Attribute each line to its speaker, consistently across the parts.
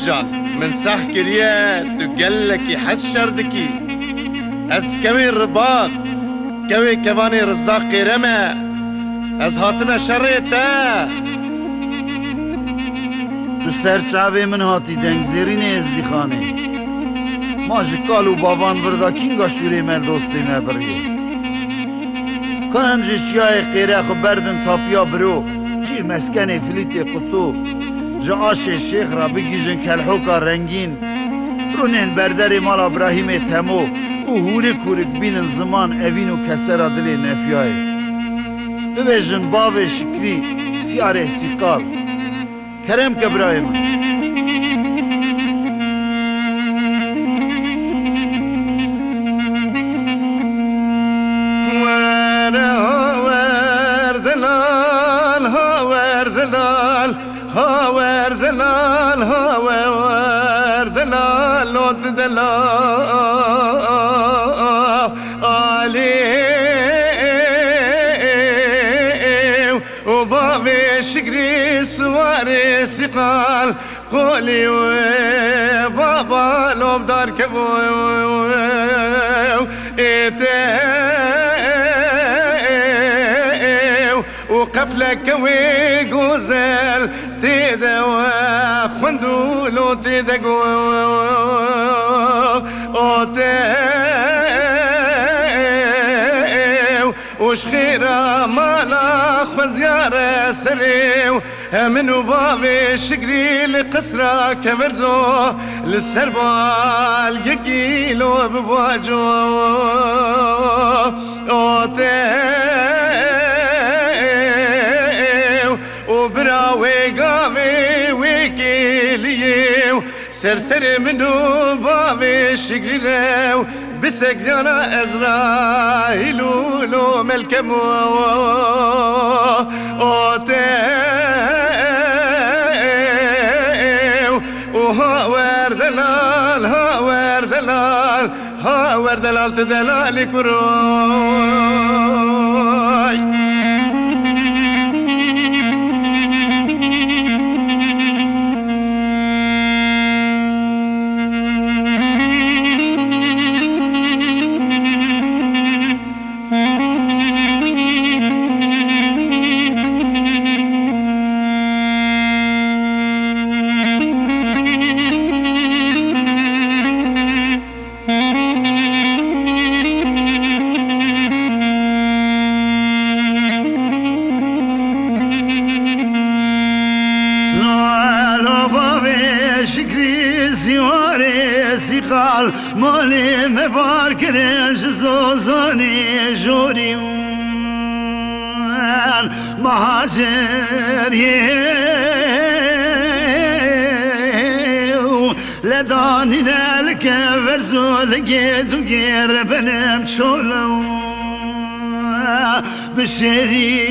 Speaker 1: جان من سح كريه تقلكي حس شردكي از كوي رباط كوي كواني رزداق قيرمه از هاتم شريته
Speaker 2: تو سرچاوه من هاتی دنگزیرین ازدی خانه ماجی و بابان وردا کینگا شوری من دوستی نبریه کنم جیشیای قیره خو بردن تاپیا برو جی مسکن فلیت قطو جا آش شیخ را بگیجن کلحوکا رنگین رونین بردر مال ابراهیم تمو او هوری کورک بینن زمان اوین و کسر دل نفیای ببیجن باو شکری سیاره سیقال کرم کبرایم
Speaker 1: شكري سواري سقال قولي بابا لو بدار كبو وقفلك ويقوزل تيدا وخندولو تيدا وش خيرا مالا خزيارة سريو منو بابي شقري لقصرة كبرزو للسربال يقيلو بواجو وبراوي قامي ويكيليو سرسر منو بابي شقري بسجنا إزرائيل لو ملكمو هاور دلال تدلال كروي
Speaker 2: سيقال مالي مبار كرنج زوزاني جوري مهاجر لداني لك فرزو لقيت وغير بنم شولو بشري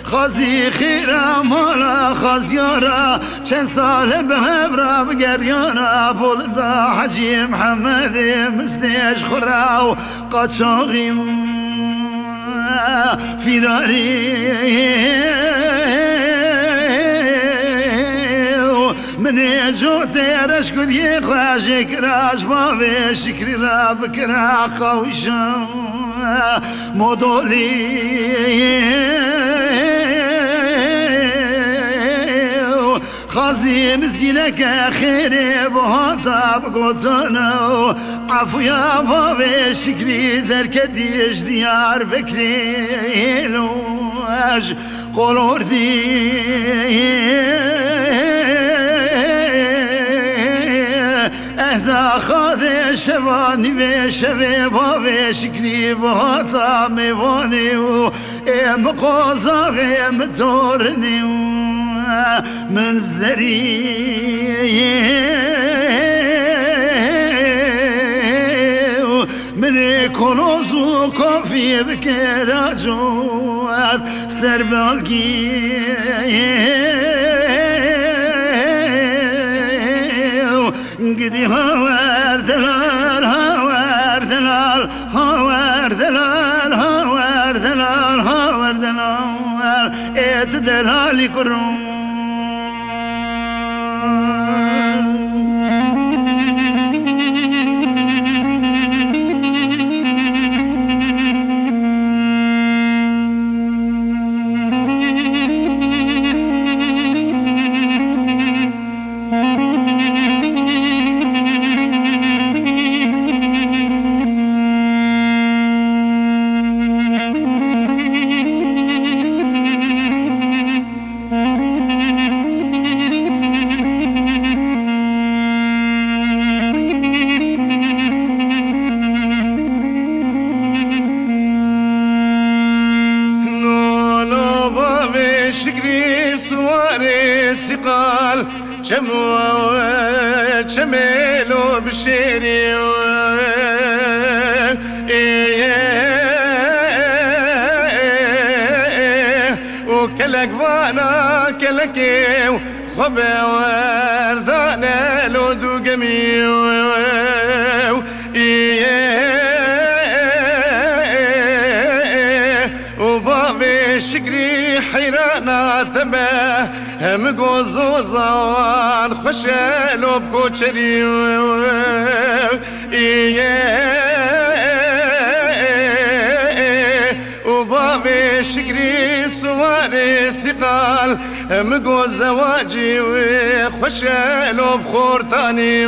Speaker 2: خازي خيرا مالا خازيارا چند سال به هبرا بگریانا بولدا حجی محمد مزدیش خوراو قاچاقیم فیراری من جو دیرش کلی خواهش کراش باوی شکری را بکرا خوشم مدولی خازي مسكينك خيري بهاتا بقوتنا عفو يا بابي شكري ذرك ديش ديار بكري لوج قولور دي اهدا خاذي شباني بشبي بابي شكري بهاتا ميواني ام قوزا غيم تورني من زري من كنوز وكافي بكراجوات سربالكي قدي هاور دلال هاور دلال هاور دلال هاور دلال هاور دلال دلالی کرم
Speaker 1: شكري سواري سقال شميلو بشيري وكلك وانا كلكي خبا وردانا لو دوغمي وبابي شكري حيرانا تبا هم قوزوزان خشالو بكوشري وبابي شكري سواري سقال هم قوزواجي وخشالو بخورتاني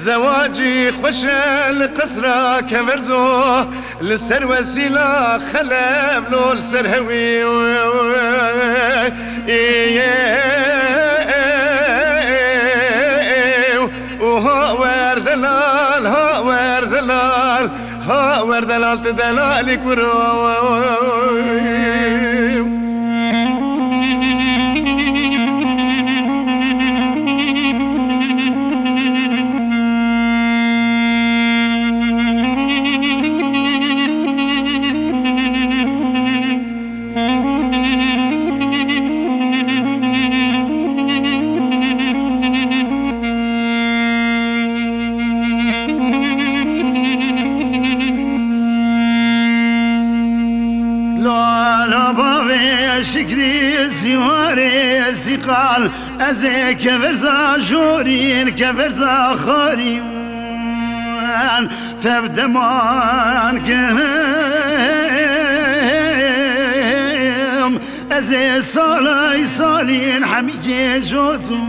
Speaker 1: زواجي خوشل قصرا كفرزو لسر وسيلة خلاب لو لسر هوي وهاور دلال هاور دلال هاور دلال تدلالك برو
Speaker 2: شكري سواري سقال أزي كفرزا جورين كفرزا خارين تبدمان كنم أزي صالين حمية جوتو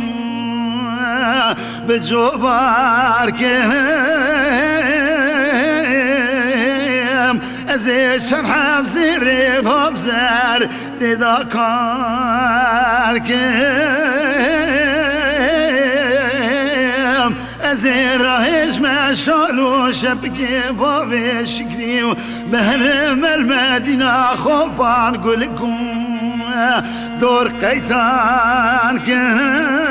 Speaker 2: بجوبار كنم أزي شرحب زيري بابزار تذكر كم أزيرهش ما شالو شبكي بابي شكري بهرم المدينة خوبان قولكم دور قيتان كم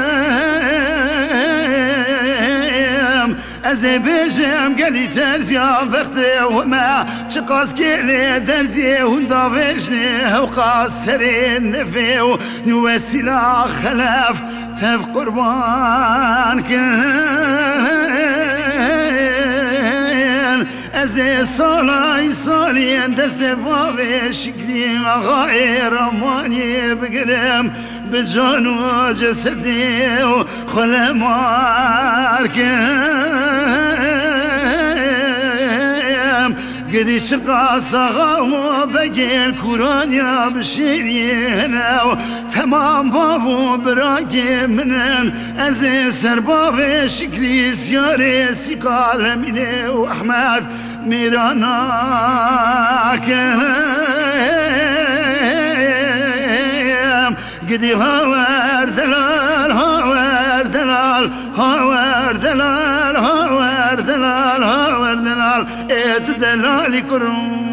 Speaker 2: أزي بيجم قالي ترزيا بختي وما شقاس كيلي درزي وندافشني وقاصرين نفي ونوسيلا خلاف تف قربان كان أزي صالين دست بابي شكري غير ماني بقرم بجان وجسدي وخل ماركم قدي شقا صغام وبقي الكوران يا بشيرينا تمام بابو براقي منن أزي سربابي شكري سياري سيقال مني وأحمد ميرانا كلام قدي هاور دلال هاور دلال هاور دلال هاور دلال هاور دلال ات دلالي كرم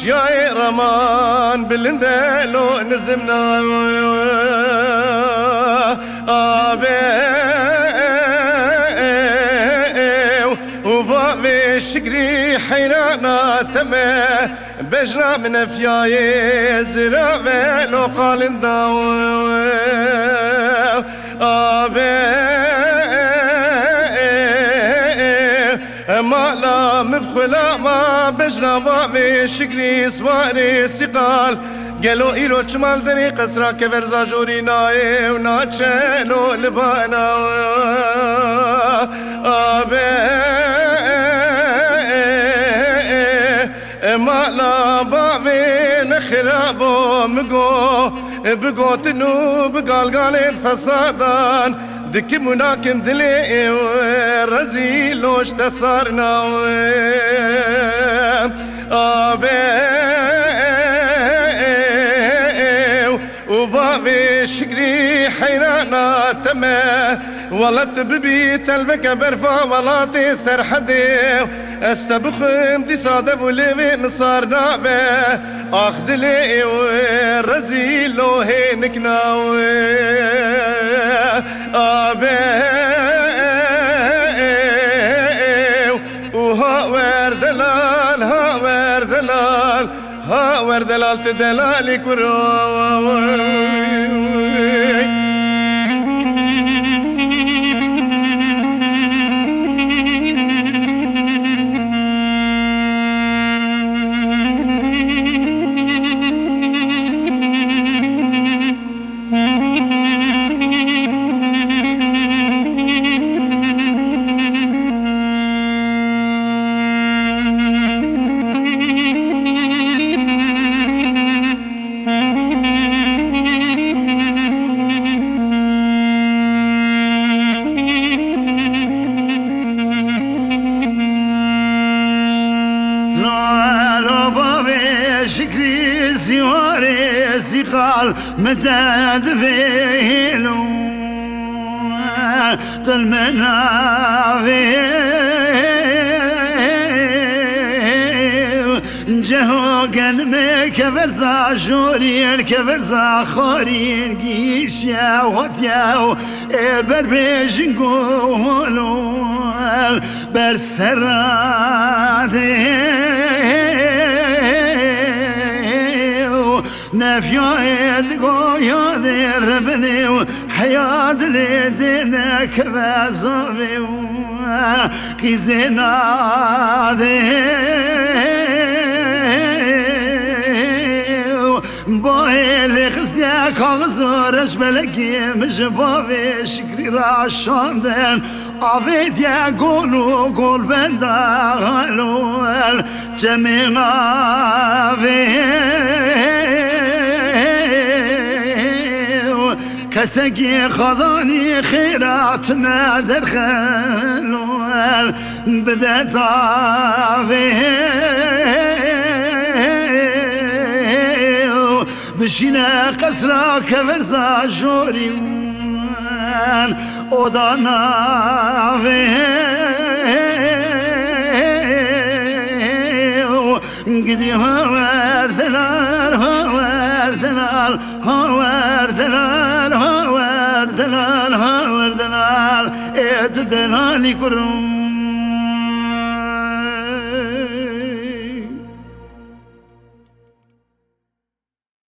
Speaker 1: جای رمان بلنده لو نزمنا آبه و بابي شكري حيرانات ما بجنا من فياي زرابة لو قال داو ما لا مبخلا ما بجنا بابي شكري سواري سقال قالوا إيرو شمال دري قصرا كفرزا جوري ناي وناتشانو لبانا ما لا بابي نخرابو مقو بقو تنو بقال الفسادان دكي مناكم دلي رزيلوش تسارنا وبابي شكري حيرانا تما ولت ببيت البكا برفا ولاتي سرحدي استبخم دي صادف ولي مصارنا به اخذ لي ورزيلو هينك ناوي وهاور دلال هاور دلال هاور دلال تدلالي كروي
Speaker 2: شكري سواري سيقال مداد فيلو تلمنا جهو كان مكفرزا جوري الكفرزا خوري القيشيا وطياو بربيجن قولو برسراتي نفياد قويا ذير بني وحياة لدينا كفازوبي قيزينا ذي باي اللي خزني كاغزورش بلقي مجبابي شكري راشاندن عفيت يا قولو قول بندغلو جميعا فيه كسقي خضاني خيراتنا درخلوال بدأت فيه بشينا قصرا كفرزا جوري ودانا فيه قدي هوار ثلال هوار ثلال هوار ثلال هوار ثلال هوار ثلال اتدلالي كرم